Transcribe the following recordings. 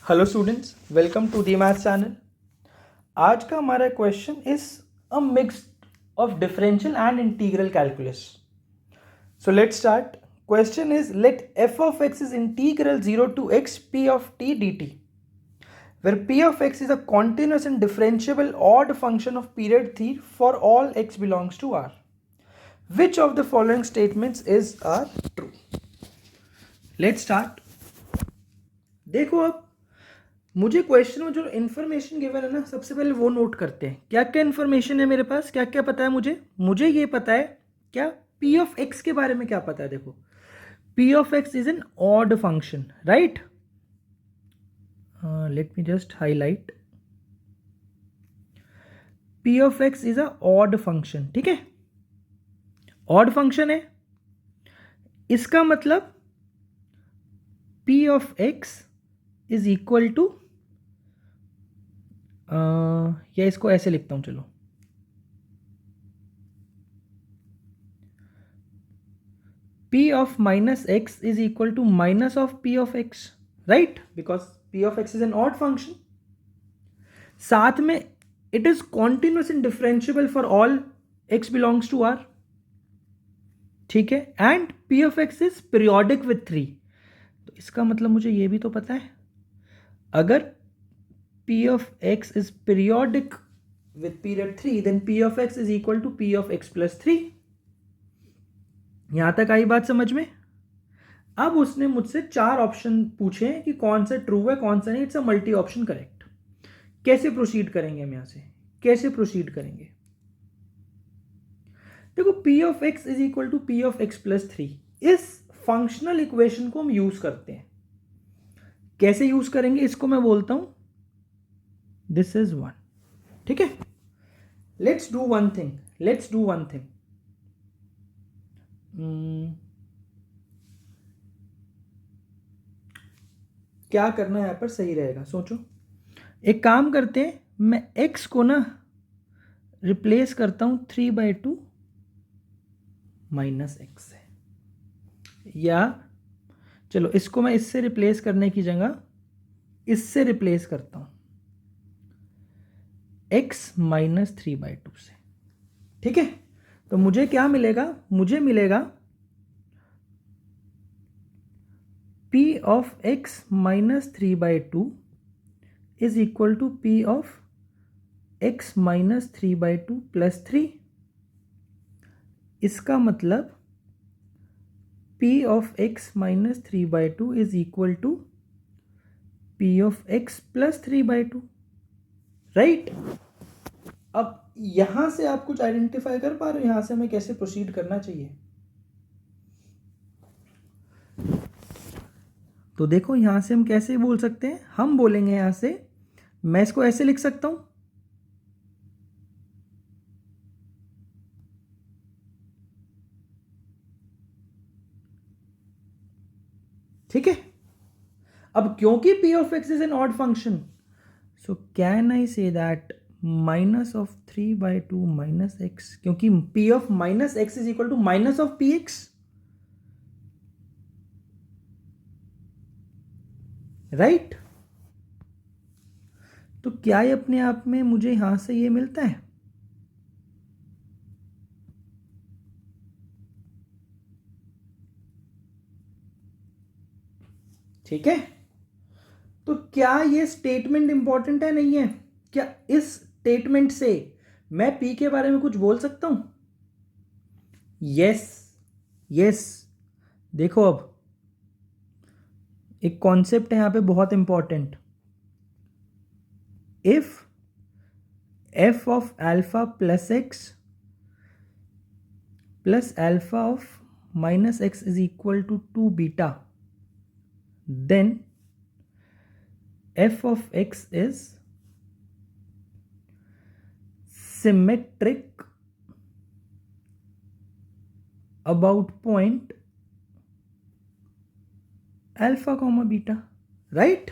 Hello students, welcome to the math channel. आज का हमारा question is a mix of differential and integral calculus. So let's start. Question is let f of x is integral 0 to x p of t d t, where p of x is a continuous and differentiable odd function of period 3 for all x belongs to R. Which of the following statements is are true? Let's start. देखो अब मुझे question में जो information given है ना, सबसे पहले वो नोट करते हैं। क्या क्या इन्फॉर्मेशन है मेरे पास, क्या क्या पता है मुझे ये पता है क्या, p ऑफ x के बारे में क्या पता है। देखो, p of x is an odd function, right. Let me just highlight, p of x is a odd function, ठीक है, ऑड फंक्शन है। इसका मतलब p of x is equal to, या इसको ऐसे लिखता हूं, चलो, p of minus x is equal to minus of p of x, right? Because p of x is an odd function. साथ में it is continuous and differentiable for all x belongs to R, ठीक है, and p of x is periodic with 3. तो इसका मतलब मुझे ये भी तो पता है, अगर p of x is periodic with period 3, then p of x is equal to p of x plus 3. यहां तक आई बात समझ में। अब उसने मुझसे 4 ऑप्शन पूछे कि कौन सा ट्रू है कौन सा नहीं। It's a multi option correct. कैसे प्रोसीड करेंगे हम यहां से, कैसे प्रोसीड करेंगे? देखो, p of x is equal to p of x plus 3, इस फंक्शनल इक्वेशन को हम यूज करते हैं। कैसे यूज करेंगे इसको मैं बोलता हूं दिस इज 1, ठीक है। Let's do one thing. क्या करना है यहां पर सही रहेगा, सोचो। एक काम करते हैं, मैं x को ना रिप्लेस करता हूं 3/2 माइनस एक्स से, या चलो इसको मैं इससे रिप्लेस करने की जगह इससे रिप्लेस करता हूं x माइनस 3/2 से, ठीक है। तो मुझे क्या मिलेगा, मुझे मिलेगा p of x minus 3/2 is equal to p of x minus 3/2 plus 3। इसका मतलब p of x minus 3/2 is equal to p of x plus 3/2, right. अब यहां से आप कुछ आइडेंटिफाई कर पा रहे हो, यहां से हमें कैसे प्रोसीड करना चाहिए? तो देखो, यहां से हम कैसे बोल सकते हैं, हम बोलेंगे यहां से, मैं इसको ऐसे लिख सकता हूं, ठीक है। अब क्योंकि p of x is an odd function, so can I say that minus of 3/2 minus x, क्योंकि p of minus x is equal to minus of p x, right. तो क्या ये अपने आप में मुझे यहां से ये मिलता है? ठीक है। तो क्या ये स्टेटमेंट इंपॉर्टेंट है, नहीं है? क्या इस स्टेटमेंट से मैं p के बारे में कुछ बोल सकता हूं? यस। देखो, अब एक कॉन्सेप्ट है यहां पे बहुत important. If f of alpha plus x plus alpha of minus x is equal to 2 beta, then f of x is symmetric about point alpha comma beta, right.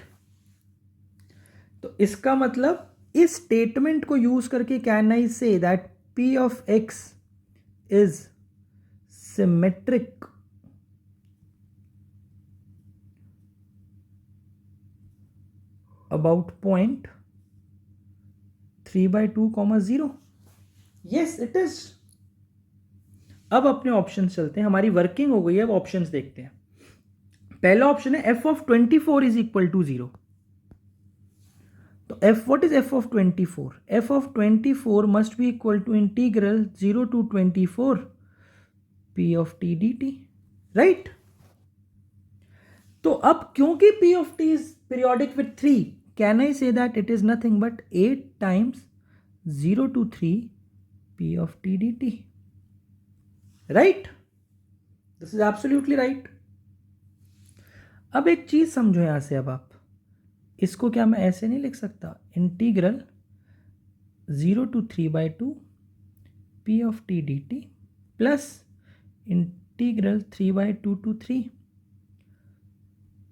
तो इसका मतलब इस स्टेटमेंट को यूज करके can I say that p of x is symmetric about point 3/2, 0। Yes it is. अब अपने option चलते हैं, हमारी वर्किंग हो गई है, अब ऑप्शंस देखते हैं। पहला ऑप्शन है f(24) इज इक्वल टू 0। तो what is f(24)? f(24) must be equal to integral 0 to 24 p of t dt, right? तो अब क्योंकि p of t is periodic with 3, can I say that it is nothing but 8 times 0 to 3 p of t dt, right? This is absolutely right. अब एक चीज समझो यहां से, अब आप इसको क्या मैं ऐसे नहीं लिख सकता? Integral 0 to 3/2 p of t dt plus integral 3/2 to 3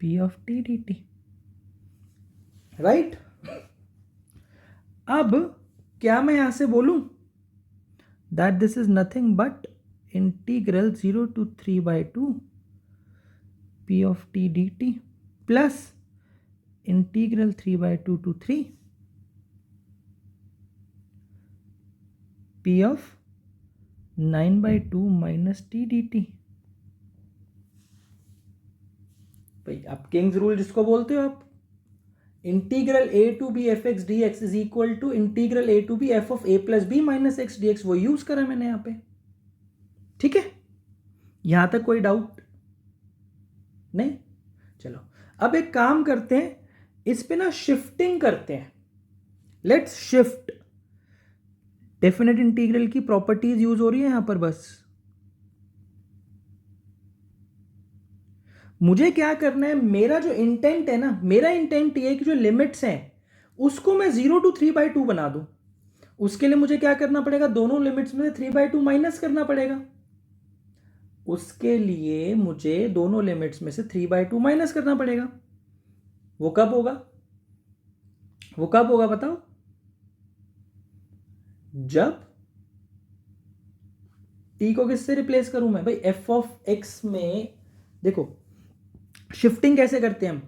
p of t dt, right? अब क्या मैं यहां से बोलूं that this is nothing but integral 0 to 3/2 p of t dt plus integral 3/2 to 3 p of 9/2 minus t dt। भाई आप Kings rule जिसको बोलते हो आप, integral a to b f x dx is equal to integral a to b f of a plus b minus x dx, वो use करा मैंने यहां पे। ठीक है, यहां तक कोई डाउट नहीं? चलो अब एक काम करते हैं, इस पे ना शिफ्टिंग करते हैं। Let's shift. डेफिनेट इंटीग्रल की प्रॉपर्टीज यूज हो रही है यहां पर। बस मुझे क्या करना है, मेरा जो इंटेंट है ना, मेरा इंटेंट ये है कि जो लिमिट्स हैं उसको मैं 0 to 3/2 बना दूं। उसके लिए मुझे क्या करना पड़ेगा, दोनों लिमिट्स में 3/2 माइनस करना पड़ेगा। उसके लिए मुझे दोनों लिमिट्स में से 3/2 माइनस करना पड़ेगा। वो कब होगा? वो कब होगा बताओ? जब t को किससे रिप्लेस करूं मैं? भाई f of x में देखो शिफ्टिंग कैसे करते हैं हम,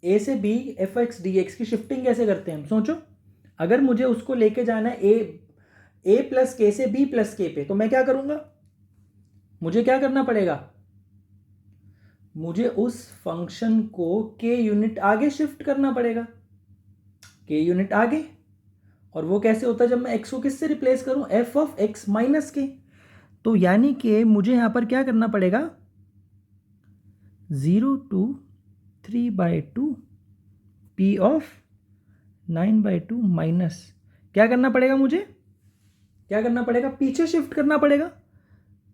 a से b f(x) dx की शिफ्टिंग कैसे करते हैं हम? सोचो, अगर मुझे उसको लेके जाना है a प्लस k से b प्लस k पे, तो मैं क्या करूंगा? मुझे क्या करना पड़ेगा? मुझे उस फंक्शन को k यूनिट आगे शिफ्ट करना पड़ेगा, k यूनिट आगे। और वो कैसे होता है? जब मैं x को किससे रिप्लेस करूं? f of x minus k। तो यानी कि मुझे यहां पर क्या करना पड़ेगा? 0 to 3/2 p of 9/2 माइनस क्या करना पड़ेगा? मुझे क्या करना पड़ेगा? पीछे शिफ्ट करना पड़ेगा।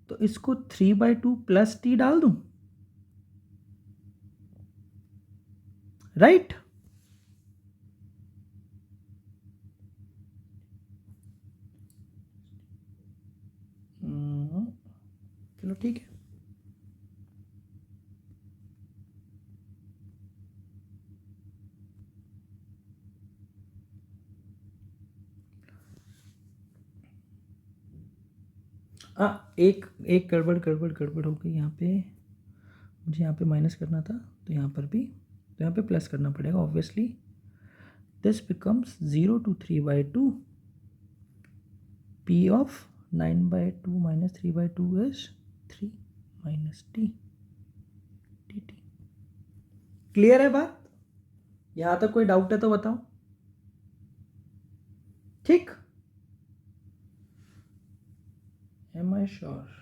तो इसको 3/2 प्लस t डाल दूं, राइट? चलो ठीक है। एक एक गड़बड़ गड़बड़ गड़बड़ हो गई यहाँ पे। मुझे यहाँ पे माइनस करना था, तो यहाँ पर भी, तो यहाँ पे प्लस करना पड़ेगा obviously. This becomes 0 to 3/2 p of 9/2 minus 3/2 is 3 minus t dt। Clear है बात? यहां तक कोई डाउट है तो बताओ। ठीक, एम आई श्योर?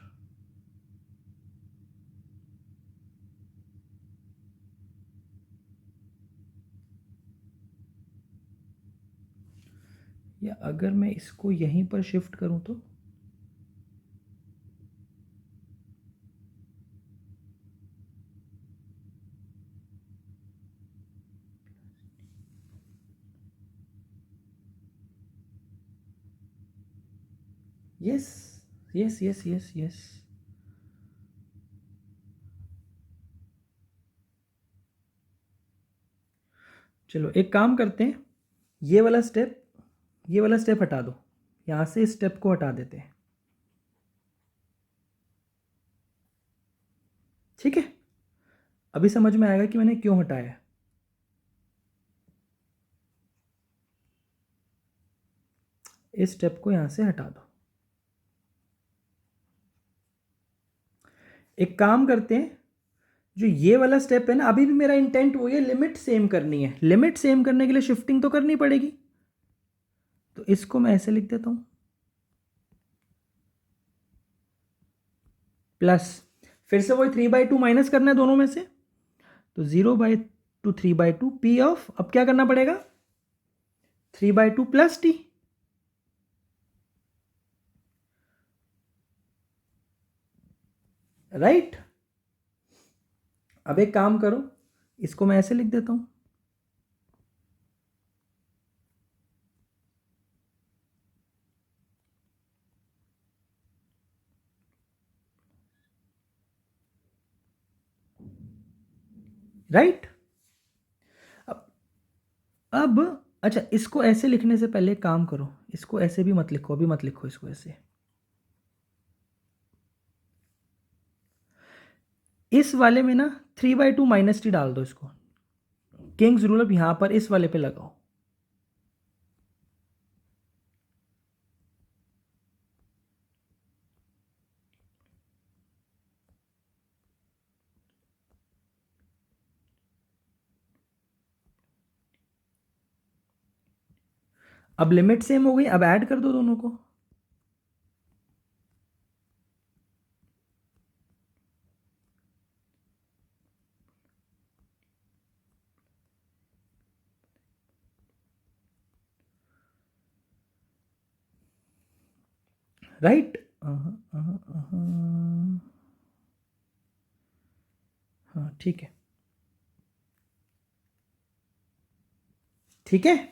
या अगर मैं इसको यहीं पर शिफ्ट करूं तो? Yes yes yes yes yes. चलो एक काम करते हैं, ये वाला स्टेप हटा दो, यहां से इस स्टेप को हटा देते हैं। ठीक है, अभी समझ में आएगा कि मैंने क्यों हटाया है। इस स्टेप को यहां से हटा दो। एक काम करते हैं, जो ये वाला स्टेप है ना, अभी भी मेरा इंटेंट वो है लिमिट सेम करनी है। लिमिट सेम करने के लिए शिफ्टिंग तो करनी पड़ेगी, तो इसको मैं ऐसे लिख देता हूं, प्लस फिर से वही 3/2 माइनस करना है दोनों में से, तो 0/2 3/2 पी ऑफ, अब क्या करना पड़ेगा, 3/2 प्लस टी, राइट। अब एक काम करो, इसको मैं ऐसे लिख देता हूं, राइट। अब अच्छा, इसको ऐसे लिखने से पहले काम करो, इसको ऐसे भी मत लिखो, अभी मत लिखो इसको ऐसे। इस वाले में ना 3/2 माइनस टी डाल दो, इसको किंग्स रूल अब यहां पर इस वाले पे लगाओ। अब लिमिट सेम हो गई, अब ऐड कर दो दोनों को, राइट। हाँ ठीक है, ठीक है।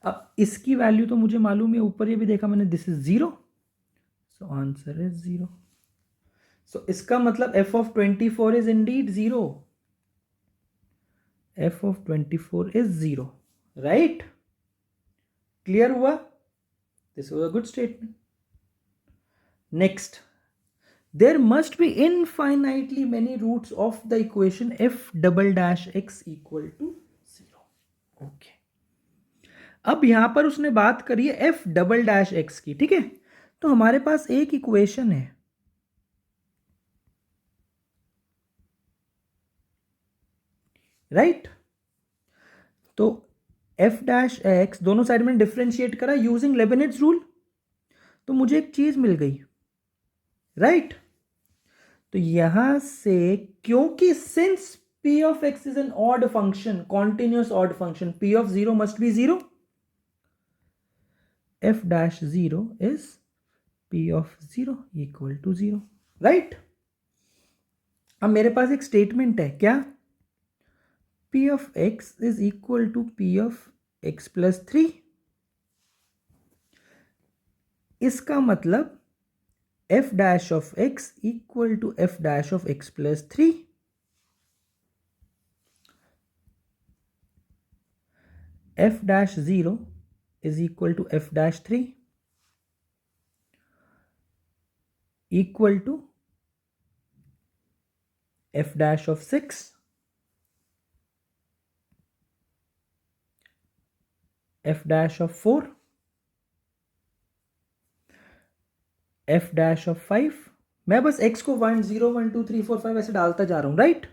अब इसकी वैल्यू तो मुझे मालूम है, ऊपर ये भी देखा मैंने, this is 0, so answer is 0। So इसका मतलब f of 24 is indeed 0, f of 24 is 0, right. Clear हुआ, this was a good statement. Next, there must be infinitely many roots of the equation f double dash x equal to 0. Okay. अब यहां पर उसने बात करी है f double dash x की, ठीक है। तो हमारे पास एक इक्वेशन है, राइट। तो f डैश x दोनों साइड में डिफरेंशिएट करा यूजिंग लेबनिट्ज रूल, तो मुझे एक चीज मिल गई, राइट। तो यहां से, क्योंकि since p of x is an odd function, continuous odd function, p of 0 must be 0, f dash 0 is p of 0 equal to 0, right. अब मेरे पास एक स्टेटमेंट है, क्या, p of x is equal to p of x plus 3, इसका मतलब f dash of x equal to f dash of x plus 3, f dash 0 is equal to f dash 3 equal to f dash of 6, f dash of 4, f dash of 5, मैं बस x को 1 0 1 2 3 4 5 ऐसे डालता जा रहा हूं, right,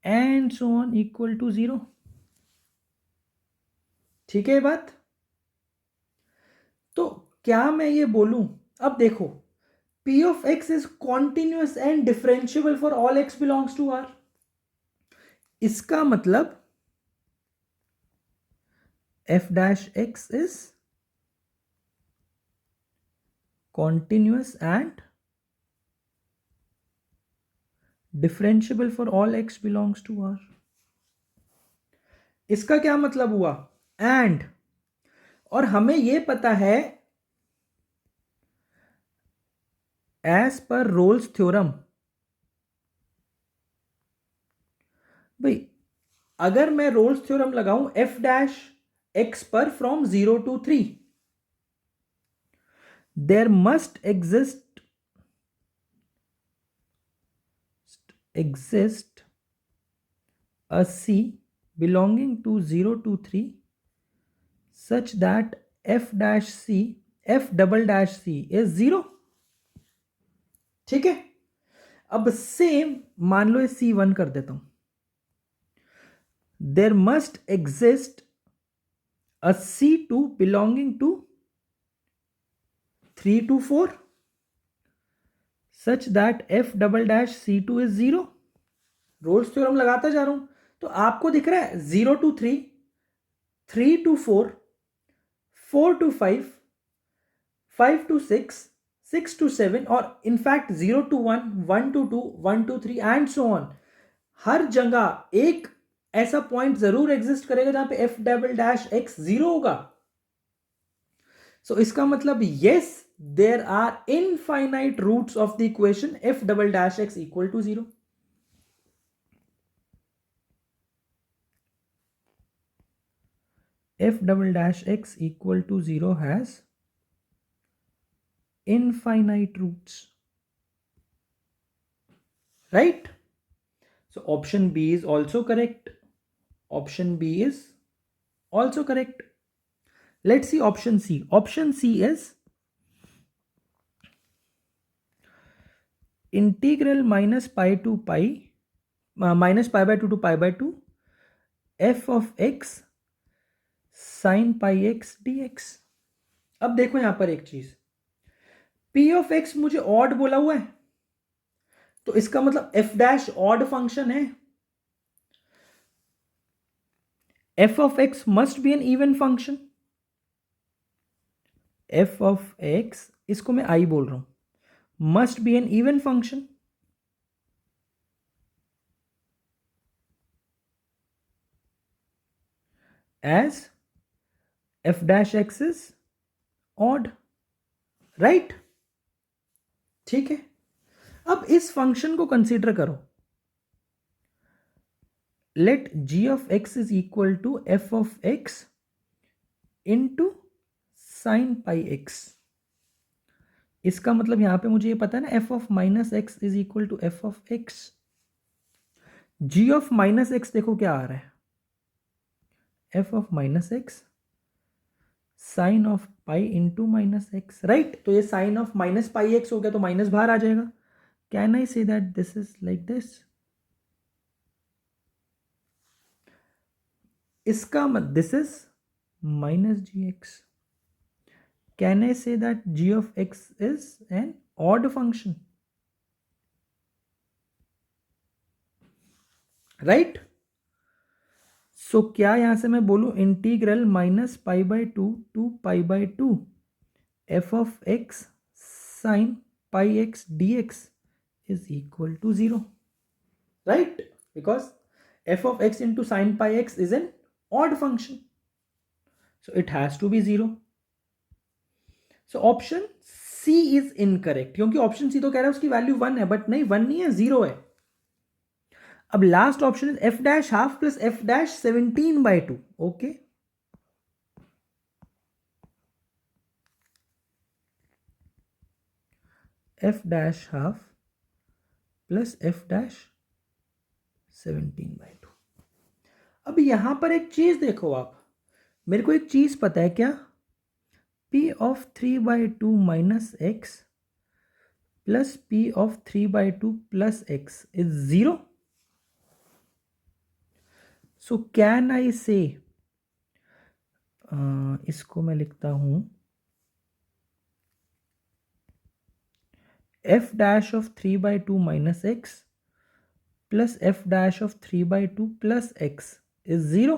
and so on equal to 0। ठीक है ये बात। तो क्या मैं ये बोलूं, अब देखो, p of x is continuous and differentiable for all x belongs to R, इसका मतलब f dash x is continuous and differentiable for all x belongs to R। इसका क्या मतलब हुआ, एंड, और हमें यह पता है एज पर रोल्स थ्योरम, भाई अगर मैं रोल्स थ्योरम लगाऊं f डैश x पर from 0 to 3, there must exist a c belonging to 0 to 3 such that f double dash c is 0. ठीक है, अब सेम मान लो ये C1 कर देता हूं. There must exist a C2 belonging to 3 to 4 such that f double dash C2 is 0. Rolle's theorem लगाता जा रहा हूं तो आपको दिख रहा है 0 to 3, 3 to 4, 4 to 5, 5 to 6, 6 to 7 और in fact 0 to 1, 1 to 2, 1 to 3 and so on. हर जगह एक ऐसा पॉइंट जरूर एग्जिस्ट करेगा जहां पे f डबल डैश x 0 होगा. सो इसका मतलब yes, there are infinite roots of the equation f double dash x equal to 0. f double dash x equal to 0 has infinite roots, right? So option B is also correct. Option B is also correct. Let's see option C. Option C is integral minus pi to pi, minus pi by 2 to pi by 2 f of x sin pi x dx. अब देखो यहां पर एक चीज, p of x मुझे odd बोला हुआ है तो इसका मतलब f डैश ऑड फंक्शन है. f of x must be an even function. f of x, इसको मैं i बोल रहा हूं, must be an even function. As f dash x is odd, right? ठीक है, अब इस फंक्शन को कंसीडर करो. Let g of x is equal to f of x into sin pi x. इसका मतलब यहां पे मुझे ये पता है ना, f of minus x is equal to f of x. g of minus x देखो क्या आ रहा है, f of minus x sine of pi into minus x, right? तो ये sine of minus pi x हो गया तो माइनस बाहर आ जाएगा. Can I say that this is like this? इसका मतलब this is minus G X. Can I say that G of x is an odd function, right? So क्या यहां से मैं बोलूं integral minus pi by 2 to pi by 2 F of X sine pi X D X is equal to 0, right? Because F of X into sine pi X is an odd function, so it has to be 0. So option C is incorrect, क्योंकि option C तो कह रहा है उसकी value 1 है, but नहीं 1 नहीं है, 0 है. अब last option is f dash half plus f dash 17 by 2. Okay, f dash half plus f dash 17 by 2. अब यहां पर एक चीज देखो आप, मेरे को एक चीज पता है क्या, p of 3 by 2 minus x plus p of 3 by 2 plus x is 0. So can I say, इसको मैं लिखता हूं f dash of 3 by 2 minus x plus f dash of 3 by 2 plus x is 0.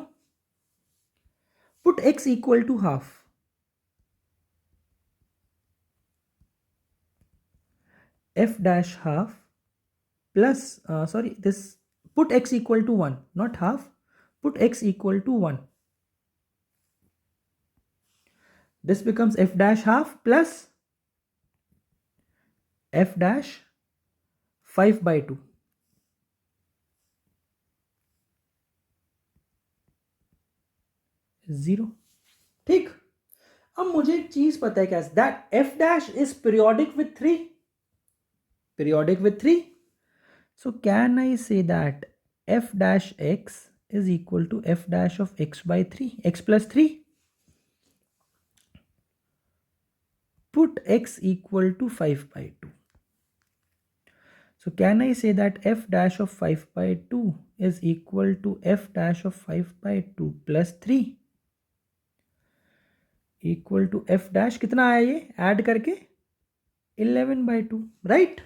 Put x equal to half. F dash half plus sorry, this put x equal to 1, not half, put x equal to 1. This becomes f dash half plus f dash 5 by 2. 0. ठीक, अब मुझे एक चीज पता है क्या, that f dash is periodic with 3. Periodic with 3. So can I say that f dash x is equal to f dash of x by 3, x plus 3? put x equal to 5/2. So can I say that f dash of 5/2 is equal to f dash of 5/2 plus 3 equal to f dash, कितना आया ये add करके 11/2, right?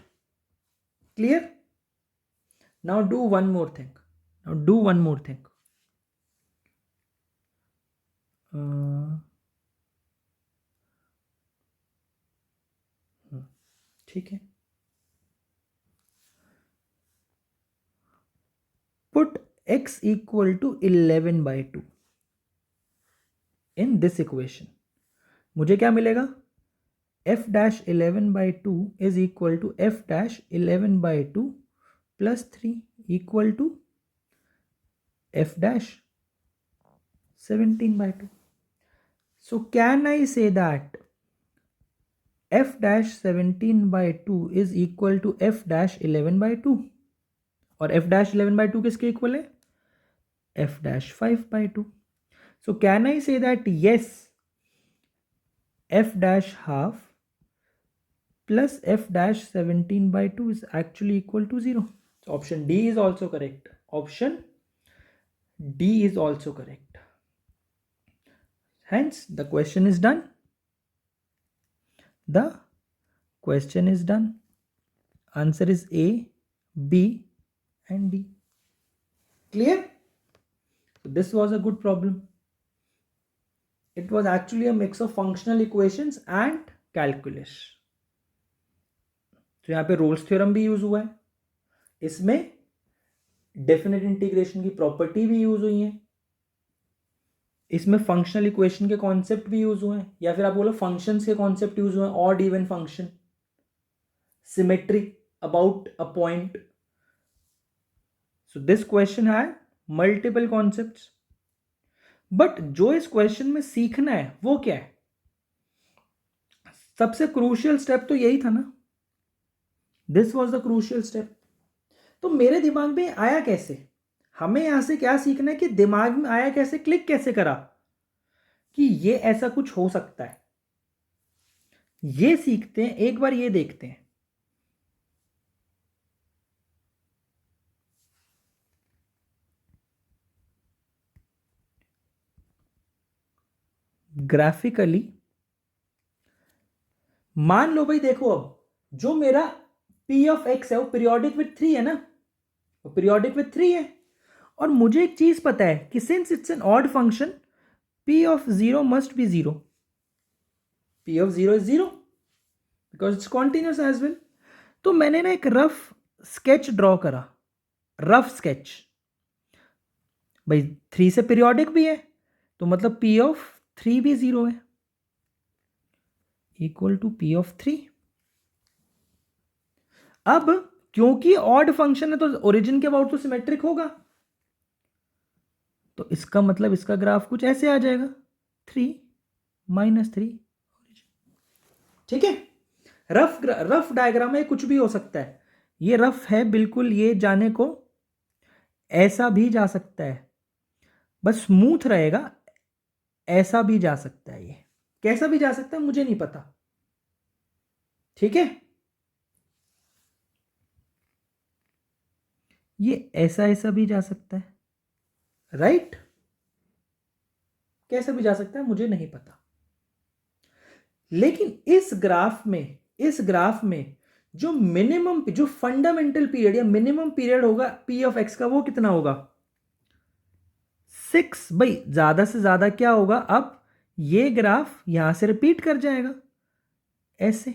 Clear? Now do one more thing. ठीक है, put x equal to 11/2 in this equation. मुझे क्या मिलेगा? f dash 11/2 is equal to f dash 11/2 plus 3 equal to f dash 17/2. So can I say that f dash 17/2 is equal to f dash 11/2? और f dash 11/2 किसके equal है? f dash 5/2. So can I say that yes, f dash half plus f dash 17/2 is actually equal to 0? So option D is also correct. Option D is also correct. Hence the question is done. The question is done. Answer is A, B and D. Clear? So this was a good problem. It was actually a mix of functional equations and calculus. तो यहाँ पे Rolle's theorem भी use हुआ है, इसमें definite integration की property भी use हुई है, इसमें फंक्शनल इक्वेशन के कॉन्सेप्ट भी यूज हुए हैं, या फिर आप बोलो फंक्शंस के कॉन्सेप्ट यूज हुए हैं, odd even function, symmetry about a point. So this question had multiple concepts. But जो इस क्वेश्चन में सीखना है वो क्या है? सबसे क्रूशियल स्टेप तो यही था ना. This was the crucial step. तो मेरे दिमाग में आया कैसे? हमें यहां से क्या सीखना है कि दिमाग में आया कैसे, क्लिक कैसे करा कि ये ऐसा कुछ हो सकता है. ये सीखते हैं, एक बार ये देखते हैं. ग्राफिकली मान लो भाई, देखो अब जो मेरा p ऑफ x है वो पीरियोडिक विथ 3 है ना, वो पीरियोडिक विथ 3 है. और मुझे एक चीज पता है कि since it's an odd function, p of 0 must be 0. p of 0 is 0 because it's continuous as well. तो मैंने ना एक रफ स्केच ड्रॉ करा, रफ स्केच. भाई 3 से पीरियोडिक भी है तो मतलब p ऑफ 3 भी 0 है, इक्वल टू p ऑफ 3. अब क्योंकि ऑड फंक्शन है तो ओरिजिन के अबाउट तो सिमेट्रिक होगा, तो इसका मतलब इसका ग्राफ कुछ ऐसे आ जाएगा, 3 - 3. ठीक है, रफ डायग्राम है, कुछ भी हो सकता है. ये रफ है बिल्कुल, ये जाने को ऐसा भी जा सकता है, बस स्मूथ रहेगा. ऐसा भी जा सकता है, ये कैसा भी जा सकता है मुझे नहीं पता. ठीक है, ये ऐसा भी जा सकता है, राइट? कैसा भी जा सकता है मुझे नहीं पता. लेकिन इस ग्राफ में जो मिनिमम, जो फंडामेंटल पीरियड या मिनिमम पीरियड होगा p ऑफ x का, वो कितना होगा? 6. भाई ज्यादा से ज्यादा क्या होगा? अब ये ग्राफ यहां से रिपीट कर जाएगा ऐसे.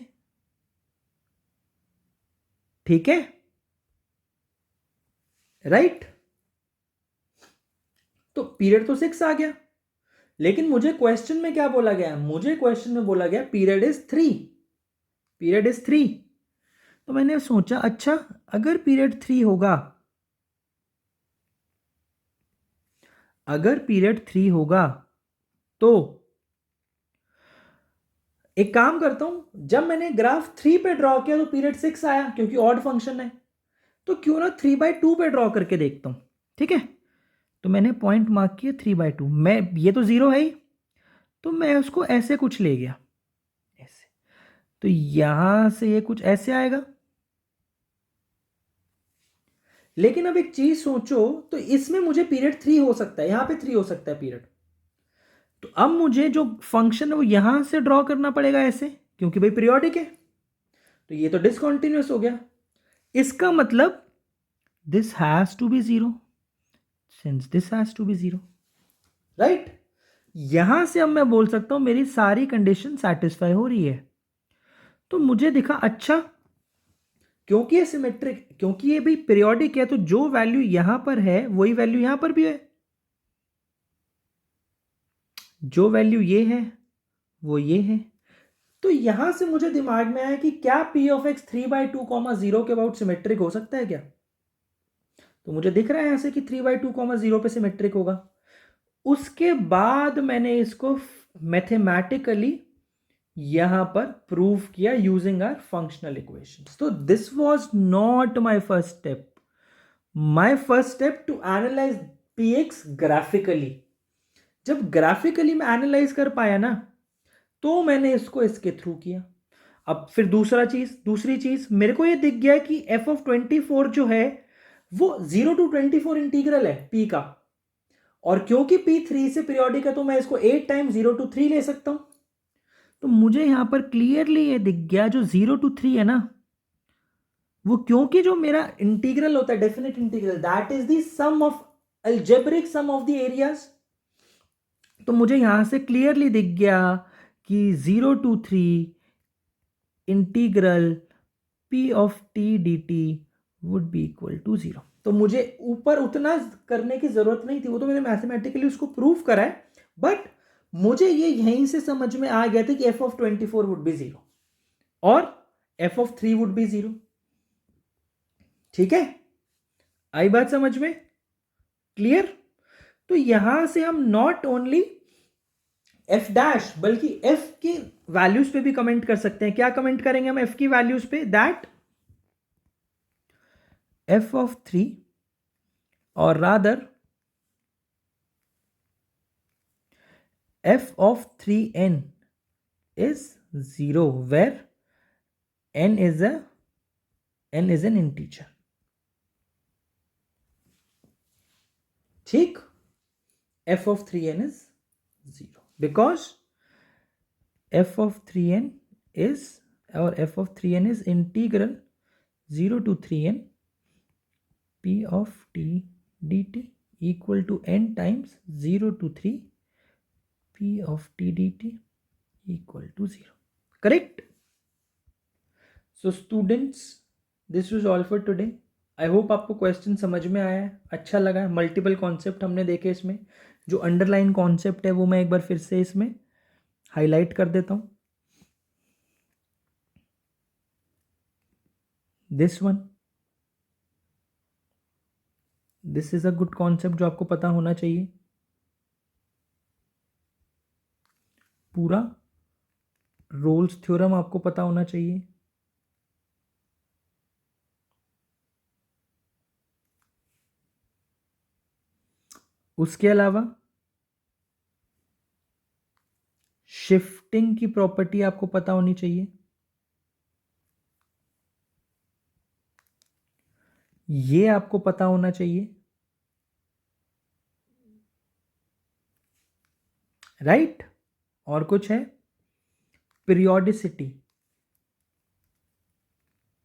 ठीक है, राइट? तो पीरियड तो 6 आ गया, लेकिन मुझे क्वेश्चन में क्या बोला गया? मुझे क्वेश्चन में बोला गया पीरियड इज 3. Period is 3. तो मैंने सोचा अच्छा, अगर पीरियड 3 होगा, अगर पीरियड 3 होगा तो एक काम करता हूं, जब मैंने ग्राफ 3 पे ड्रॉ किया तो पीरियड 6 आया क्योंकि ऑड फंक्शन है, तो क्यों ना 3/2 पे ड्रॉ करके देखता हूं. ठीक है, तो मैंने पॉइंट मार्क किया 3/2. मैं, ये तो 0 है ही, तो मैं उसको ऐसे कुछ ले गया ऐसे. तो यहां से ये कुछ ऐसे आएगा। लेकिन अब एक चीज सोचो, तो इसमें मुझे पीरियड 3 हो सकता है, यहां पे 3 हो सकता है पीरियड। तो अब मुझे जो फंक्शन है वो यहां से ड्रॉ करना पड़ेगा ऐसे, क्योंकि भाई पीरियोडिक है। तो ये तो डिसकंटिन्यूअस हो गया। इसका मतलब this has to be 0, since this has to be 0, right. यहां से अब मैं बोल सकता हूं मेरी सारी कंडीशन सेटिस्फाई हो रही है। तो मुझे दिखा अच्छा, क्योंकि ये सिमेट्रिक, क्योंकि ये भी पीरियोडिक है, तो जो वैल्यू यहां पर है वही वैल्यू यहां पर भी है। जो वैल्यू ये है वो ये है। तो यहां से मुझे दिमाग में आया कि क्या p ऑफ x 3/2, 0 के अबाउट सिमेट्रिक हो सकता है क्या। तो मुझे दिख रहा है यहां से कि 3/2, 0 पे सिमेट्रिक होगा। उसके बाद मैंने इसको मैथमेटिकली यहां पर प्रूव किया यूजिंग आवर फंक्शनल इक्वेशंस। तो this was not my first step. My first step to analyse px graphically. जब ग्राफिकली मैं एनालाइज कर पाया ना, तो मैंने इसको इसके थ्रू किया। अब फिर दूसरी चीज मेरे को ये दिख गया कि f ऑफ 24 जो है वो 0 to 24 इंटीग्रल है p का। और क्योंकि p 3 से पीरियोडिक है, तो मैं इसको 8 टाइम्स 0 to 3 ले सकता हूं। तो मुझे यहां पर क्लियरली ये दिख गया, जो 0 to 3 है ना, वो क्योंकि जो मेरा इंटीग्रल होता है definite integral, that is the sum of algebraic sum of the areas. तो मुझे यहां से क्लियरली दिख गया कि 0 to 3 integral p of t dt would be equal to 0। तो मुझे ऊपर उतना करने की जरूरत नहीं थी, वो तो मैंने मैथमेटिकली उसको प्रूव करा है। बट मुझे ये यहीं से समझ में आ गया था कि f ऑफ 24 वुड बी 0 और f ऑफ 3 वुड बी 0। ठीक है, आई बात समझ में? क्लियर? तो यहां से हम नॉट ओनली f डैश बल्कि f की वैल्यूज पे भी कमेंट कर सकते हैं। क्या कमेंट करेंगे हम f की वैल्यूज पे? That f of 3 or rather f of 3n is 0 where n is an integer. ठीक, f of 3n is 0 because f of 3n is integral 0 to 3n p of t dt equal to n times 0 to 3 p of t dt equal to 0. Correct? So students, this was all for today. I hope आपको question समझ में आया है, अच्छा लगा है। Multiple concept हमने देखे इसमें। जो अंडरलाइन कॉन्सेप्ट है वो मैं एक बार फिर से इसमें हाईलाइट कर देता हूं। This one, this is a good concept जो आपको पता होना चाहिए। पूरा रोल्स थ्योरम आपको पता होना चाहिए। उसके अलावा शिफ्टिंग की प्रॉपर्टी आपको पता होनी चाहिए। ये आपको पता होना चाहिए, राइट? और कुछ है? पीरियोडिसिटी,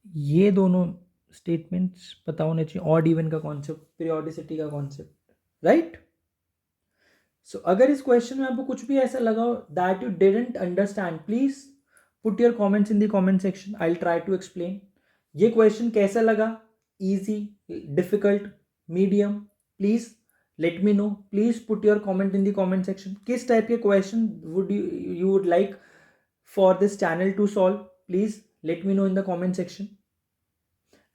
ये दोनों स्टेटमेंट्स पता होने चाहिए। ऑड इवन का कॉन्सेप्ट, पीरियोडिसिटी का कॉन्सेप्ट, राइट? सो अगर इस क्वेश्चन में आपको कुछ भी ऐसा लगा हो that you didn't understand, please put your comments in the comment section, I will try to explain. ये क्वेश्चन कैसा लगा? Easy, difficult, medium? Please let me know. Please put your comment in the comment section. किस type के question would you would like for this channel to solve? Please let me know in the comment section.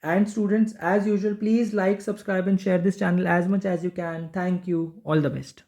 And students, as usual, please like, subscribe and share this channel as much as you can. Thank you. All the best.